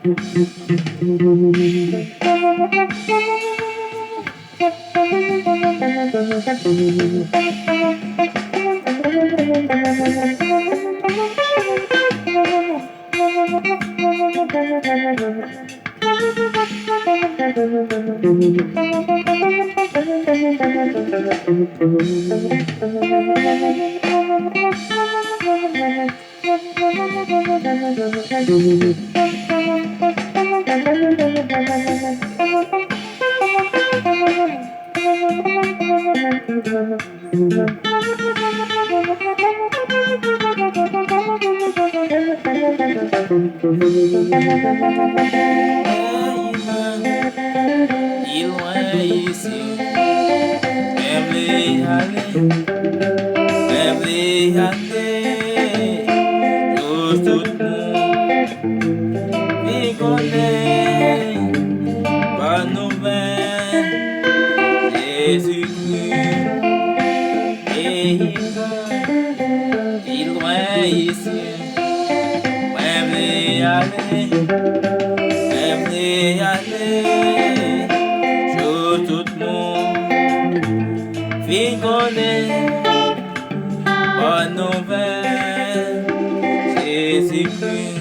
Il loin ici, même les allées, même les allées, tous tout le monde, il connaît, pas nouvelle, Jésus-Christ, et il loin ici, même les allées, même les allées, tout le monde, fin connaît, bonne nouvelle, Jésus-Christ.